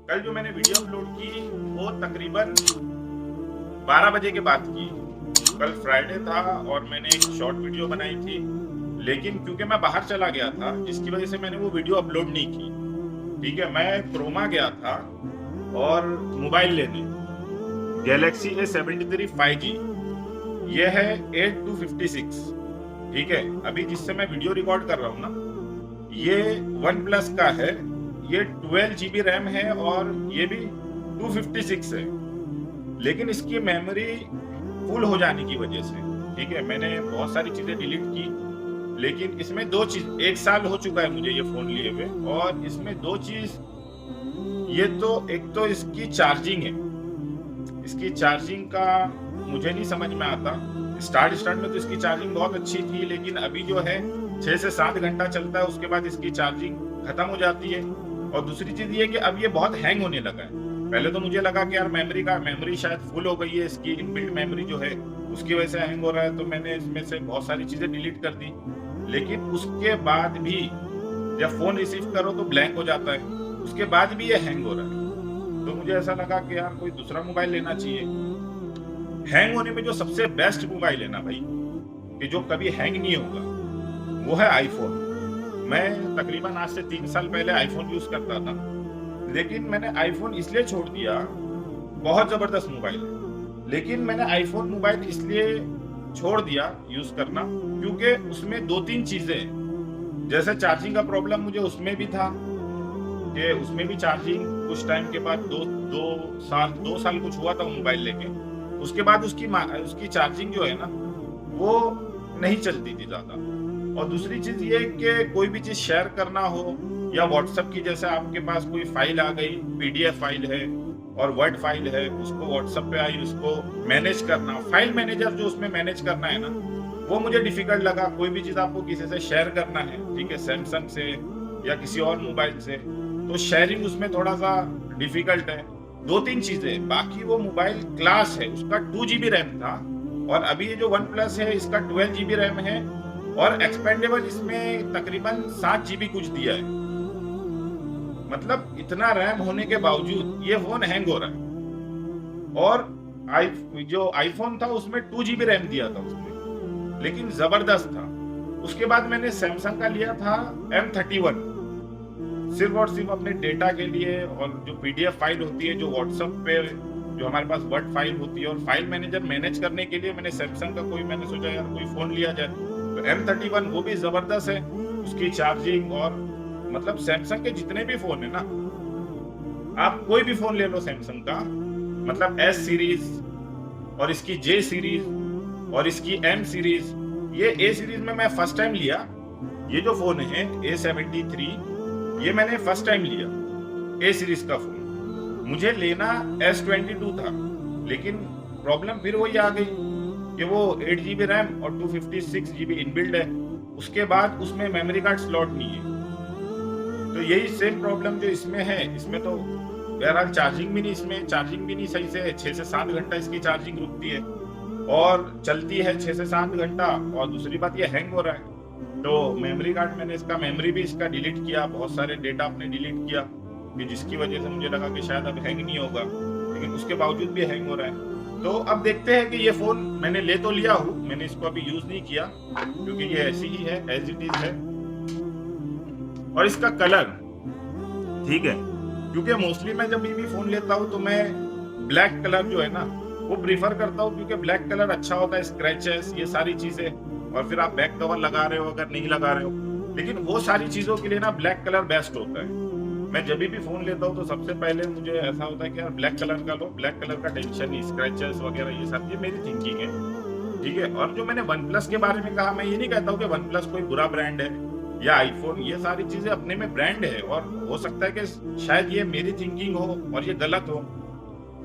कल जो मैंने वीडियो अपलोड की वो तकरीबन 12 बजे के बाद की। कल फ्राइडे था और मैंने एक शॉर्ट वीडियो बनाई थी, लेकिन क्योंकि मैं बाहर चला गया था जिसकी वजह से मैंने वो वीडियो अपलोड नहीं की। ठीक है, मैं क्रोमा गया था और मोबाइल लेने गैलेक्सी A73 5G। ये है 8256। ठीक है, अभी जिससे मैं वीडियो रिकॉर्ड कर रहा हूँ ना, ये वन प्लस का है। ये 12 GB रैम है और ये भी 256 है, लेकिन इसकी मेमोरी फुल हो जाने की वजह से, ठीक है, मैंने बहुत सारी चीजें डिलीट की। लेकिन इसमें दो चीज, 1 साल हो चुका है मुझे ये फोन लिए हुए, और इसमें दो चीज, ये तो एक तो इसकी चार्जिंग है। इसकी चार्जिंग का मुझे नहीं समझ में आता। स्टार्ट में तो इसकी चार्जिंग बहुत अच्छी थी, लेकिन अभी जो है 6 से 7 घंटा चलता है, उसके बाद इसकी चार्जिंग खत्म हो जाती है। और दूसरी चीज ये कि अब ये बहुत हैंग होने लगा है। पहले तो मुझे लगा कि यार मेमोरी शायद फुल हो गई है, इसकी इनबिल्ट मेमोरी जो है उसकी वजह से हैंग हो रहा है, तो मैंने इसमें से बहुत सारी चीजें डिलीट कर दी। लेकिन उसके बाद भी जब फोन रिसीव करो तो ब्लैंक हो जाता है, उसके बाद भी ये हैंग हो रहा है। तो मुझे ऐसा लगा कि यार कोई दूसरा मोबाइल लेना चाहिए। हैंग होने में जो सबसे बेस्ट मोबाइल है ना भाई, कि जो कभी हैंग नहीं होगा, वो है आईफोन। मैं तकरीबन आज से 3 साल पहले आईफोन यूज करता था, लेकिन मैंने आईफोन इसलिए छोड़ दिया, बहुत जबरदस्त मोबाइल है, लेकिन मैंने आईफोन मोबाइल इसलिए छोड़ दिया यूज करना क्योंकि उसमें 2-3 चीजें हैं। जैसे चार्जिंग का प्रॉब्लम मुझे उसमें भी था, कि उसमें भी चार्जिंग कुछ टाइम के बाद 2 साल कुछ हुआ था मोबाइल लेके, उसके बाद उसकी चार्जिंग जो है ना वो नहीं चलती थी ज्यादा। और दूसरी चीज ये कि कोई भी चीज शेयर करना हो या व्हाट्सएप की, जैसे आपके पास कोई फाइल आ गई, पीडीएफ फाइल है और वर्ड फाइल है, उसको व्हाट्सएप पे आई, उसको मैनेज करना, फाइल मैनेजर जो उसमें मैनेज करना है ना, वो मुझे डिफिकल्ट लगा। कोई भी चीज आपको किसी से शेयर करना है, ठीक है, सैमसंग से या किसी और मोबाइल से, तो शेयरिंग उसमें थोड़ा सा डिफिकल्ट है। 2-3 चीजें, बाकी वो मोबाइल क्लास है। उसका 2 GB रैम था, और अभी ये जो वन प्लस है इसका 12 GB रैम है, और एक्सपेंडेबल इसमें तकरीबन 7 GB कुछ दिया है। मतलब इतना रैम होने के बावजूद ये फोन हैंग हो रहा है। और जो आईफोन था उसमें 2 GB रैम दिया था उसमें, लेकिन जबरदस्त था। उसके बाद मैंने सैमसंग का लिया था M31, सिर्फ और सिर्फ अपने डेटा के लिए, और जो पीडीएफ फाइल होती है, जो व्हाट्सएप पे जो हमारे पास वर्ड फाइल होती है, और फाइल मैनेजर मैनेज करने के लिए मैंने सैमसंग का मैंने सोचा यार कोई फोन लिया जाए। तो M31 वो भी जबरदस्त है, उसकी चार्जिंग, और मतलब सैमसंग के जितने भी फोन है ना, आप कोई भी फोन ले लो सैमसंग का, मतलब S सीरीज और इसकी J सीरीज और इसकी M सीरीज। ये A सीरीज में मैं फर्स्ट टाइम लिया, ये जो फोन है A73, ये मैंने फर्स्ट टाइम लिया A सीरीज का फोन। मुझे लेना S22 था, लेकिन प्रॉब्लम फिर वही आ गई कि वो 8 GB रैम और 256 GB इनबिल्ड है, उसके बाद उसमें मेमोरी कार्ड स्लॉट नहीं है। तो यही सेम प्रॉब्लम जो इसमें है, इसमें तो बहरहाल चार्जिंग भी नहीं सही से, 6 से 7 घंटा इसकी चार्जिंग रुकती है और चलती है 6 से 7 घंटा। और दूसरी बात ये हैंग हो रहा है। तो मेमोरी कार्ड मैंने मेमोरी भी इसका डिलीट किया, बहुत सारे डेटा अपने डिलीट किया, कि जिसकी वजह से मुझे लगा कि शायद अब हैंग नहीं होगा, लेकिन उसके बावजूद भी हैंग हो रहा है। तो अब देखते हैं कि ये फोन मैंने ले तो लिया हूँ, मैंने इसको अभी यूज नहीं किया क्योंकि ये ऐसी ही है, एज इट इज है। और इसका कलर, ठीक है, क्योंकि मोस्टली मैं जब भी फोन लेता हूँ तो मैं ब्लैक कलर जो है ना वो प्रीफर करता हूँ, क्योंकि ब्लैक कलर अच्छा होता है, स्क्रैचेस, ये सारी चीजें, और फिर आप बैक कवर लगा रहे हो अगर नहीं लगा रहे हो, लेकिन वो सारी चीजों के लिए ना ब्लैक कलर बेस्ट होता है। मैं जब भी फोन लेता हूँ तो सबसे पहले मुझे ऐसा होता है कि यार ब्लैक कलर का लो, ब्लैक कलर का टेंशन नहीं, स्क्रैचेस वगैरह ये सब, ये मेरी थिंकिंग है, ठीक है। और जो मैंने वन प्लस के बारे में कहा, मैं ये नहीं कहता हूँ कि वन प्लस कोई बुरा ब्रांड है या आईफोन, ये सारी चीजें अपने में ब्रांड है, और हो सकता है कि शायद ये मेरी थिंकिंग हो और ये गलत हो,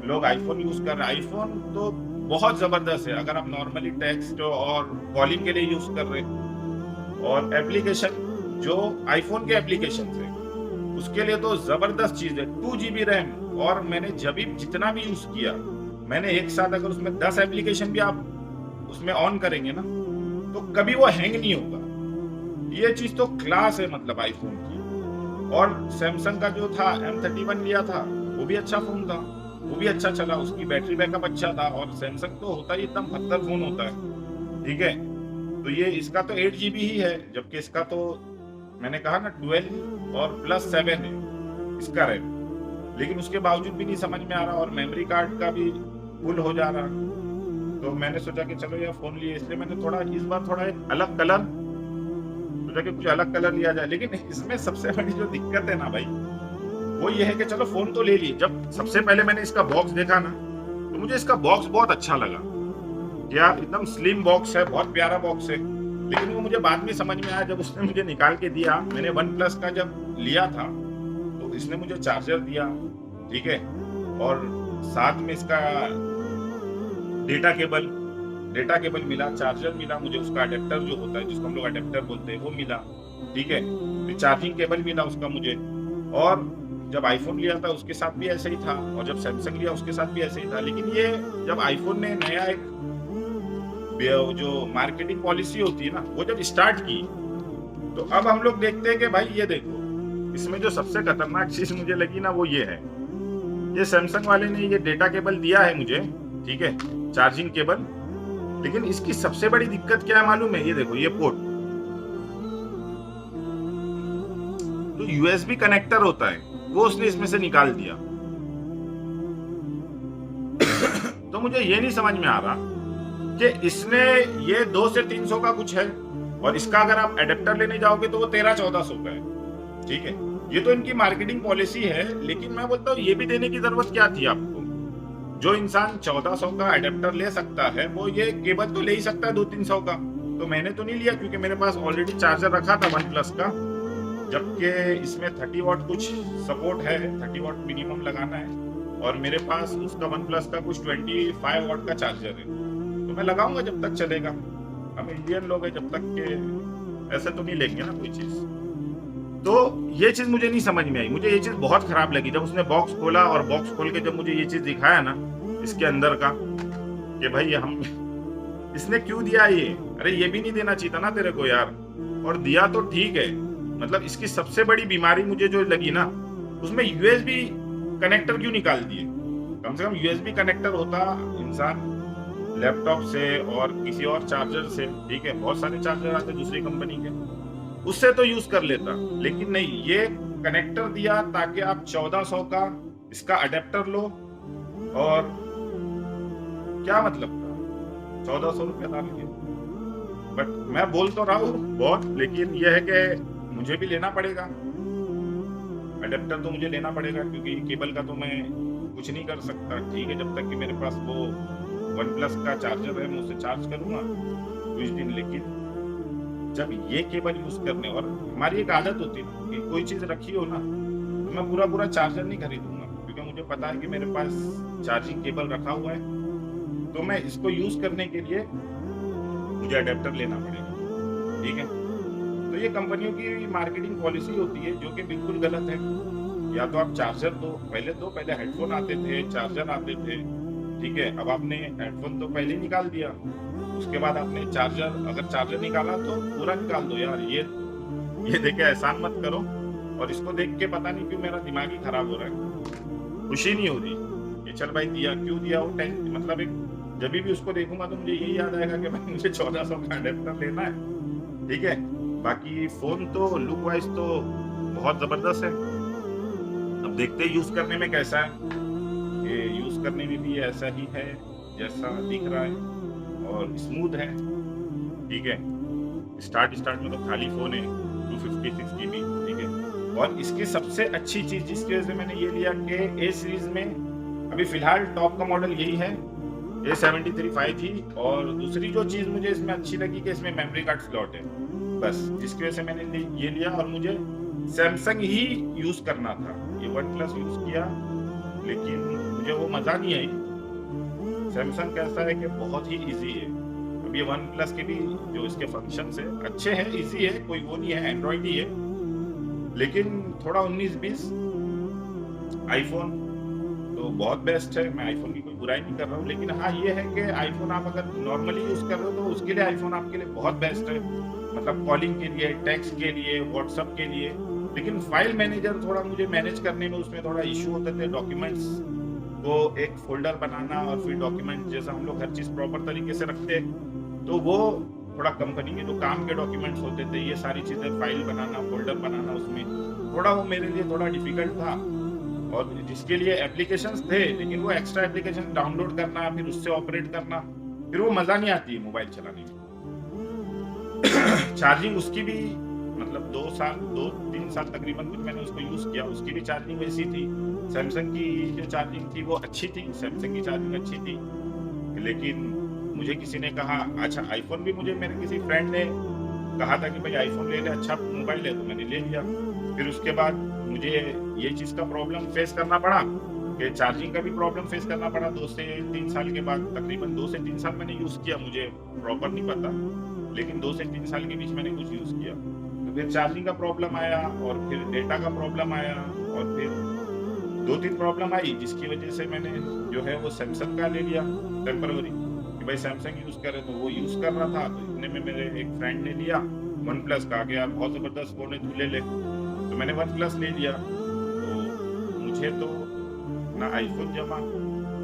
लोग आईफोन यूज कर रहे हैं। आईफोन तो बहुत जबरदस्त है अगर आप नॉर्मली टेक्स्ट और कॉलिंग के लिए यूज कर रहे हैं, और एप्लीकेशन जो आईफोन के एप्लीकेशन है उसके लिए तो जबरदस्त चीज है। 2 GB रैम, और मैंने जब भी जितना भी यूज किया, मैंने एक साथ अगर उसमें 10 एप्लीकेशन भी आप उसमें ऑन करेंगे ना, तो कभी वो हैंग नहीं होगा। ये चीज तो क्लास है मतलब आईफोन की। और सैमसंग का जो था M31 लिया था, वो भी अच्छा फोन था, वो भी अच्छा चला, उसकी बैटरी बैकअप अच्छा था। और सैमसंग तो होता ही एकदम खतर फोन होता है, ठीक है। तो ये इसका तो 8 GB ही है, जबकि इसका तो मैंने कहा ना 12 और +7 है इसका रैम। लेकिन उसके बावजूद भी नहीं समझ में आ रहा, और मेमोरी कार्ड का भी फुल हो जा रहा। तो मैंने सोचा कि चलो यार फोन लिए, इसलिए मैंने थोड़ा इस बार थोड़ा एक अलग कलर सोचा कि कुछ अलग कलर लिया जाए। लेकिन इसमें सबसे बड़ी जो दिक्कत है ना भाई, वो ये है कि चलो फोन तो ले लिए, जब सबसे पहले मैंने इसका बॉक्स देखा ना, तो मुझे इसका बॉक्स बहुत अच्छा लगा कि यार एकदम स्लिम बॉक्स है, बहुत प्यारा बॉक्स है। लेकिन वो मुझे बाद में समझ में आया, जब उसने मुझे निकाल के दिया। मैंने वन प्लस का जब लिया था तो इसने मुझे चार्जर दिया, ठीक है, और साथ में इसका डेटा केबल मिला, चार्जर मिला मुझे, उसका अडेप्टर जो होता है जिसको हम लोग अडेप्टर बोलते हैं वो मिला, ठीक है, फिर चार्जिंग केबल मिला उसका मुझे। और जब आईफोन लिया था उसके साथ भी ऐसे ही था, और जब सैमसंग लिया उसके साथ भी ऐसे ही था। लेकिन ये जब आईफोन ने नया एक जो मार्केटिंग पॉलिसी होती है ना, वो जब स्टार्ट की, तो अब हम लोग देखते हैं कि भाई ये देखो, इसमें जो सबसे खतरनाक चीज मुझे लगी ना वो ये है, ये सैमसंग वाले ने ये डेटा केबल दिया है मुझे, ठीक है, चार्जिंग केबल। लेकिन इसकी सबसे बड़ी दिक्कत क्या है मालूम है? ये देखो, ये पोर्ट तो यूएसबी कनेक्टर होता है, वो उसने इसमें से निकाल दिया। तो मुझे ये नहीं समझ में आ रहा कि इसने ये 200 से 300 का कुछ है, और इसका अगर आप एडेप्टर लेने जाओगे तो वो 1300-1400 का है, ठीक है। ये तो इनकी मार्केटिंग पॉलिसी है, लेकिन मैं बोलता हूँ ये भी देने की जरूरत क्या थी आपको? जो इंसान 1400 का एडेप्टर ले सकता है, वो ये केबल तो ले ही सकता है 200-300 का। तो मैंने तो नहीं लिया, क्योंकि मेरे पास ऑलरेडी चार्जर रखा था वन प्लस का, जबकि इसमें 30 वॉट कुछ सपोर्ट है, 30 वॉट मिनिमम लगाना है, और मेरे पास उसका वन प्लस का कुछ 25 वॉट का चार्जर है। तो मैं लगाऊंगा जब तक चलेगा। हम इंडियन लोग हैं, जब तक के ऐसे तो नहीं लेंगे ना कोई चीज। तो ये चीज मुझे नहीं समझ में आई, मुझे ये चीज बहुत खराब लगी जब उसने बॉक्स खोला, और बॉक्स खोल के जब मुझे ये चीज दिखाया ना इसके अंदर का, कि भाई हम इसने क्यों दिया ये? अरे ये भी नहीं देना चाहिए था ना तेरे को यार, और दिया तो ठीक है। मतलब इसकी सबसे बड़ी बीमारी मुझे जो लगी ना, उसमें यूएसबी कनेक्टर क्यों निकाल दिए? कम से कम यूएसबी कनेक्टर होता, इंसान लैपटॉप से और किसी और चार्जर से, ठीक है, बहुत सारे चार्जर आते दूसरी कंपनी के, उससे तो यूज कर लेता। लेकिन नहीं, ये कनेक्टर दिया ताकि आप 1400 का इसका अडेप्टर लो, और क्या मतलब था 1400 रुपया डाल के? बट मैं बोल तो रहा हूँ बहुत, लेकिन यह है कि मुझे भी लेना पड़ेगा अडेप्टर, तो मुझे लेना पड़ेगा, क्योंकि केबल का तो मैं कुछ नहीं कर सकता, ठीक है, जब तक कि मेरे पास वो वन प्लस का चार्जर है, मैं उसे चार्ज करूंगा कुछ दिन। लेकिन जब ये केबल यूज करने, और हमारी एक आदत होती है ना कि कोई चीज रखी हो ना, तो मैं पूरा पूरा चार्जर नहीं खरीदूंगा, क्योंकि मुझे पता है कि मेरे पास चार्जिंग केबल रखा हुआ है, तो मैं इसको यूज करने के लिए मुझे अडेप्टर लेना पड़ेगा, ठीक है। तो ये कंपनियों की मार्केटिंग पॉलिसी होती है, जो कि बिल्कुल गलत है। या तो आप चार्जर दो, पहले हेडफोन आते थे, चार्जर आते थे, ठीक है, अब आपने हेडफोन तो पहले निकाल दिया, उसके बाद आपने चार्जर, अगर चार्जर निकाला तो पूरा निकाल दो यार। ये देखे एहसान मत करो। और इसको देख के पता नहीं क्यों मेरा दिमाग ही खराब हो रहा है, खुशी नहीं हो रही कि चल भाई दिया, क्यों दिया वो मतलब एक, जब भी उसको देखूंगा तो मुझे यही याद आएगा कि भाई मुझे 1400 का अडेप्टर लेना है, ठीक है। बाकी फोन तो लुक वाइज तो बहुत जबरदस्त है, अब देखते हैं यूज करने में कैसा है। ये यूज करने में भी ऐसा ही है जैसा दिख रहा है, और स्मूथ है, ठीक है। स्टार्ट में तो खाली फोन है 256 GB, ठीक है। और इसकी सबसे अच्छी चीज जिसकी वजह से मैंने ये लिया कि ए सीरीज में अभी फिलहाल टॉप का मॉडल यही है, A73 थी। और दूसरी जो चीज मुझे इसमें अच्छी लगी कि इसमें मेमोरी कार्ड स्लॉट है, बस जिसकी वजह से मैंने ये लिया। और मुझे सैमसंग ही यूज करना था, ये वन प्लस यूज किया, लेकिन मुझे वो मजा नहीं आई। सैमसंग कैसा है कि बहुत ही इजी है। अब ये वन प्लस के भी जो इसके फंक्शंस है अच्छे हैं, इजी है, कोई वो नहीं है, एंड्रॉइड ही है। लेकिन थोड़ा 19-20 आईफोन तो बहुत बेस्ट है, मैं आईफोन की कोई बुराई नहीं कर रहा हूँ। लेकिन हाँ ये है कि आईफोन आप अगर नॉर्मली यूज कर रहे हो तो उसके लिए आईफोन आपके लिए बहुत बेस्ट है, मतलब कॉलिंग के लिए, टेक्स्ट के लिए, व्हाट्सएप के लिए लेकिन फाइल मैनेजर थोड़ा मुझे मैनेज करने में उसमें थोड़ा इश्यू होते थे। डॉक्यूमेंट्स को एक फ़ोल्डर बनाना और फिर डॉक्यूमेंट जैसा हम लोग हर चीज़ प्रॉपर तरीके से रखते, तो वो थोड़ा कंपनी के जो काम के डॉक्यूमेंट्स होते थे, ये सारी चीज़ें फाइल बनाना, फ़ोल्डर बनाना उसमें, थोड़ा वो मेरे लिए थोड़ा डिफ़िकल्ट था। और जिसके लिए एप्लीकेशंस थे, लेकिन वो एक्स्ट्रा एप्लीकेशन डाउनलोड करना, फिर उससे ऑपरेट करना, फिर वो मज़ा नहीं आती है मोबाइल चलाने में। चार्जिंग उसकी भी मतलब 2 साल 2-3 साल तकरीबन कुछ मैंने उसको यूज़ किया, उसकी भी चार्जिंग वैसी थी। सैमसंग की जो चार्जिंग थी वो अच्छी थी, सैमसंग की चार्जिंग अच्छी थी। लेकिन मुझे किसी ने कहा, अच्छा आईफ़ोन भी मुझे मेरे किसी फ्रेंड ने कहा था कि भाई आईफ़ोन ले ले, अच्छा मोबाइल है, तो मैंने ले लिया। फिर उसके बाद मुझे ये चीज़ का प्रॉब्लम फेस करना पड़ा कि चार्जिंग का भी प्रॉब्लम फेस करना पड़ा 2 से 3 साल के बाद। तकरीबन 2 से 3 साल मैंने यूज़ किया, मुझे प्रॉपर नहीं पता, लेकिन 2 से 3 साल के बीच मैंने कुछ यूज़ किया। तो फिर चार्जिंग का प्रॉब्लम आया और फिर डेटा का प्रॉब्लम आया और फिर 2-3 प्रॉब्लम आई, जिसकी वजह से मैंने जो है वो सैमसंग का ले लिया टेम्परवरी कि भाई सैमसंग यूज़ करे, तो वो यूज़ कर रहा था। तो इतने में मेरे एक फ्रेंड ने लिया वन प्लस का, कि यार बहुत ज़बरदस्त फ़ोन है, तू ले ले। तो मैंने वन प्लस ले लिया। तो मुझे तो ना आईफ़ोन जमा,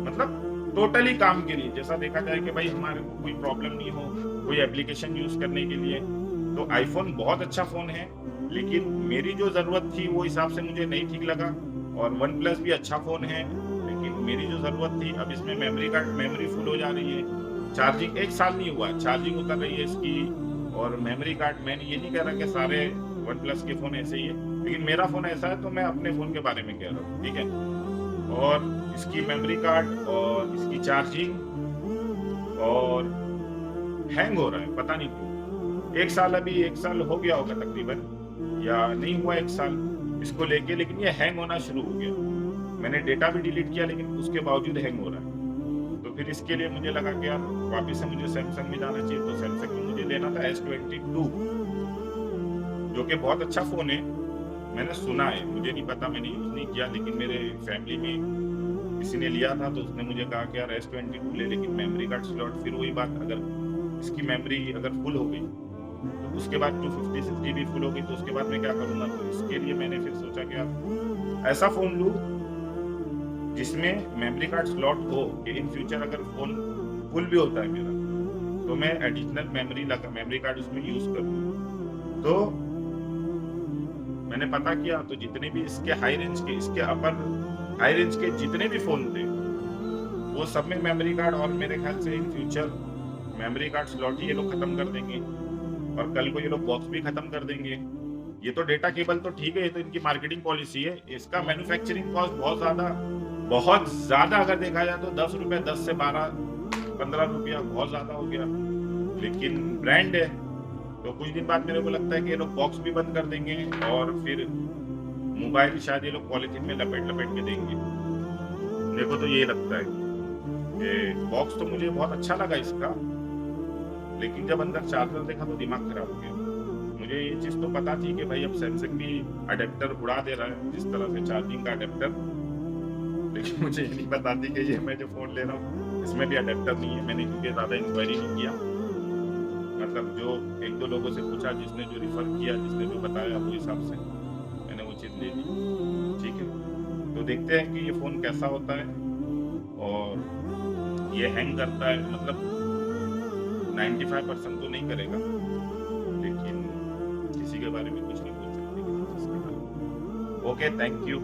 मतलब टोटली काम के लिए, जैसा देखा जाए कि भाई हमारे को कोई प्रॉब्लम नहीं हो, कोई एप्लीकेशन यूज़ करने के लिए, तो आईफ़ोन बहुत अच्छा फ़ोन है। लेकिन मेरी जो ज़रूरत थी वो हिसाब से मुझे नहीं ठीक लगा। और वन प्लस भी अच्छा फ़ोन है, लेकिन मेरी जो ज़रूरत थी, अब इसमें मेमोरी फुल हो जा रही है। चार्जिंग 1 साल नहीं हुआ, चार्जिंग उतर रही है इसकी। और मेमोरी कार्ड, मैंने ये नहीं कह रहा कि सारे वन प्लस के फ़ोन ऐसे ही है, लेकिन मेरा फ़ोन ऐसा है तो मैं अपने फ़ोन के बारे में कह रहा हूँ, ठीक है? और इसकी मेमोरी कार्ड और इसकी चार्जिंग और हैंग हो रहा है, पता नहीं क्यों। 1 साल, अभी 1 साल हो गया होगा तकरीबन, या नहीं हुआ 1 साल इसको लेके, लेकिन ये हैंग होना शुरू हो गया। मैंने डेटा भी डिलीट किया, लेकिन उसके बावजूद हैंग हो रहा है। तो फिर इसके लिए मुझे लगा कि यार वापस से मुझे सैमसंग में जाना चाहिए, तो सैमसंग में मुझे लेना था S22, जो कि बहुत अच्छा फ़ोन है। मैंने सुना है, मुझे नहीं पता, मैंने यूज़ नहीं किया, लेकिन मेरे फैमिली में किसी ने लिया था तो उसने मुझे कहा कि यार S22 ले, लेकिन मेमोरी कार्ड स्लॉट, फिर वही बात, अगर इसकी मेमोरी अगर फुल हो गई तो उसके बाद 256 जीबी फुल हो गई, तो उसके बाद मैं क्या करूँगा? तो इसके लिए मैंने फिर सोचा कि यार ऐसा फ़ोन लूँ जिसमें मेमोरी कार्ड स्लॉट हो, कि इन फ्यूचर अगर फ़ोन फुल भी होता है मेरा, तो मैं एडिशनल मेमोरी कार्ड उसमें यूज़ करूँ। तो मैंने पता किया, तो जितने भी इसके हाई रेंज के, इसके अपर हाई रेंज के जितने भी फ़ोन थे, वो सब में मेमोरी कार्ड, और मेरे ख़्याल से in future memory card slot ही ये लोग खत्म कर देंगे, और कल को ये लोग बॉक्स भी खत्म कर देंगे। ये तो डेटा केबल तो ठीक है, ये तो इनकी मार्केटिंग पॉलिसी है। इसका मैन्युफैक्चरिंग कॉस्ट बहुत ज़्यादा अगर देखा जाए तो ₹10, 10 से 12, ₹15 बहुत ज़्यादा हो गया। लेकिन ब्रांड है, तो कुछ दिन बाद मेरे को लगता है कि ये लोग बॉक्स भी बंद कर देंगे, और फिर मोबाइल शायद ये लोग पॉलिथीन में लपेट-लपेट के देंगे। मेरे को तो यही लगता है कि बॉक्स तो मुझे बहुत अच्छा लगा इसका, लेकिन जब अंदर चार्जर देखा तो दिमाग खराब हो गया। मुझे ये चीज़ तो पता थी कि भाई अब सैमसंग भी अडेप्टर उड़ा दे रहा है, जिस तरह से चार्जिंग का अडेप्टर, लेकिन मुझे ये नहीं पता थी कि ये मैं जो फ़ोन ले रहा हूँ इसमें भी अडेप्टर नहीं है। मैंने क्योंकि ज़्यादा इंक्वायरी नहीं किया, मतलब जो 1-2 लोगों से पूछा, जिसने जो रिफ़र किया, जिसने जो बताया, वो हिसाब से मैंने वो चीज़ ले ली। ठीक है, तो देखते हैं कि ये फ़ोन कैसा होता है। और ये हैंग करता है, मतलब 95% तो नहीं करेगा, लेकिन किसी के बारे में कुछ नहीं बोल सकते किसी चीज़ के बारे में। Okay, thank you.